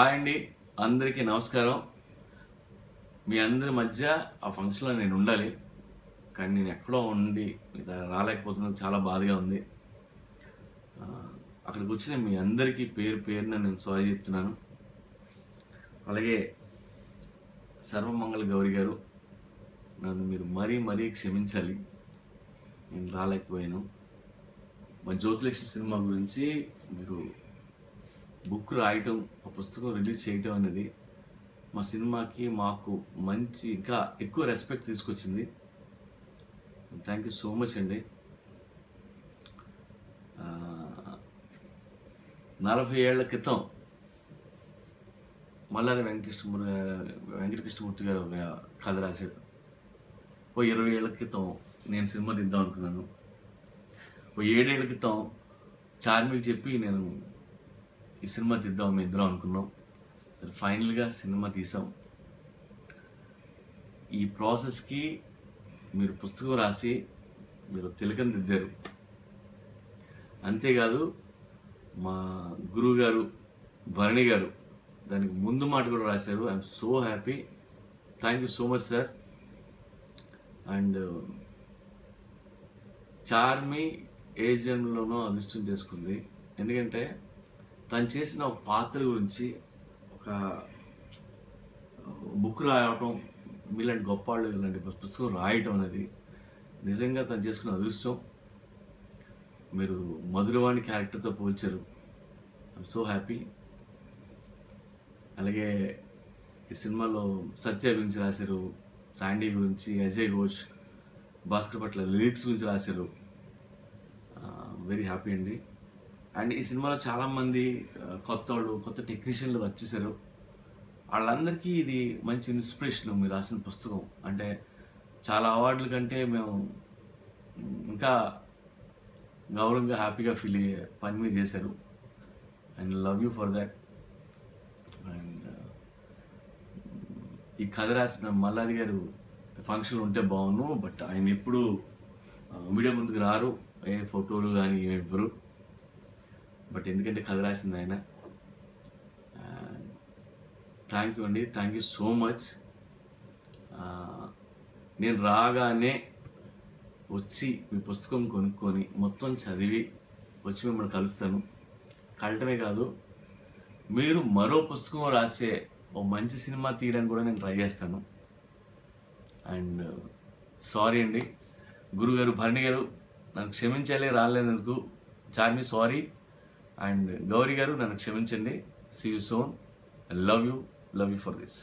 Hi అండి, అందరికీ నమస్కారం. మీ అందరి మధ్య ఆ ఫంక్షన్లో నేను ఉండాలి, కానీ నేను ఎక్కడో ఉండి రాలేకపోతున్నాను. చాలా బాధగా ఉంది. అక్కడికి వచ్చిన మీ అందరికీ పేరు పేరున నేను సారీ చెప్తున్నాను. అలాగే సర్వమంగళ గౌరి గారు, నన్ను మీరు మరీ క్షమించాలి, నేను రాలేకపోయాను. మా జ్యోతిలక్ష్మి సినిమా గురించి మీరు బుక్ రాయటం, ఆ పుస్తకం రిలీజ్ చేయటం అనేది మా సినిమాకి మాకు మంచి ఇంకా ఎక్కువ రెస్పెక్ట్ తీసుకొచ్చింది. థ్యాంక్ యూ సో మచ్ అండి. 40 ఏళ్ల క్రితం మల్లాది వెంకటకృష్ణమూర్తి గారు ఒక కథ రాశాడు. 20 ఏళ్ల క్రితం నేను సినిమా తీద్దాం అనుకున్నాను. 7 ఏళ్ల క్రితం చార్మికి చెప్పి నేను ఈ సినిమా తీద్దాం మేము ఇద్దరం అనుకున్నాం. సరే, ఫైనల్గా సినిమా తీసాం. ఈ ప్రాసెస్కి మీరు పుస్తకం రాసి మీరు తిలకం దిద్దారు. అంతేకాదు మా గురువు గారు భరణి గారు దానికి ముందు మాట కూడా రాశారు. I'm so happy. Thank you so much sir. And Charmi ఏ జన్మలోనో అదృష్టం చేసుకుంది. ఎందుకంటే తను చేసిన ఒక పాత్ర గురించి ఒక బుక్ రాయటం, మీలాంటి గొప్ప వాళ్ళు ఇలాంటి పుస్తకం రాయటం అనేది నిజంగా తను చేసుకున్న అదృష్టం. మీరు మధురవాణి క్యారెక్టర్తో పోల్చారు. I'm so happy. అలాగే ఈ సినిమాలో సత్య గురించి రాశారు, శాండీ గురించి, అజయ్ ఘోష్, భాస్కర్ పట్ల లిరిక్స్ గురించి రాశారు. వెరీ హ్యాపీ అండి. అండ్ ఈ సినిమాలో చాలామంది కొత్త టెక్నీషియన్లు వచ్చేసారు. వాళ్ళందరికీ ఇది మంచి ఇన్స్పిరేషన్. మీరు రాసిన పుస్తకం అంటే చాలా అవార్డుల కంటే మేము ఇంకా గౌరవంగా హ్యాపీగా ఫీల్ అయ్యే పని మీరు చేశారు. And love you for that. And ఈ కథ రాసిన మల్లాది గారు ఫంక్షన్ ఉంటే బాగుండు, బట్ ఆయన ఎప్పుడు మీడియా ముందుకు రారు, ఏ ఫోటోలు కానీ ఏమి ఇవ్వరు. బట్ ఎందుకంటే కథ రాసింది ఆయన. థ్యాంక్ యూ అండి, థ్యాంక్ యూ సో మచ్. నేను రాగానే వచ్చి మీ పుస్తకం కొనుక్కొని మొత్తం చదివి వచ్చి మిమ్మల్ని కలుస్తాను. కలటమే కాదు, మీరు మరో పుస్తకం రాసే ఓ మంచి సినిమా తీయడానికి కూడా నేను ట్రై చేస్తాను. అండ్ సారీ అండి గురుగారు, భరణి గారు, నన్ను క్షమించాలి రాలేనందుకు. చార్మి సారీ. అండ్ గౌరీ గారు, నన్ను క్షమించండి. See you soon. Love you for this.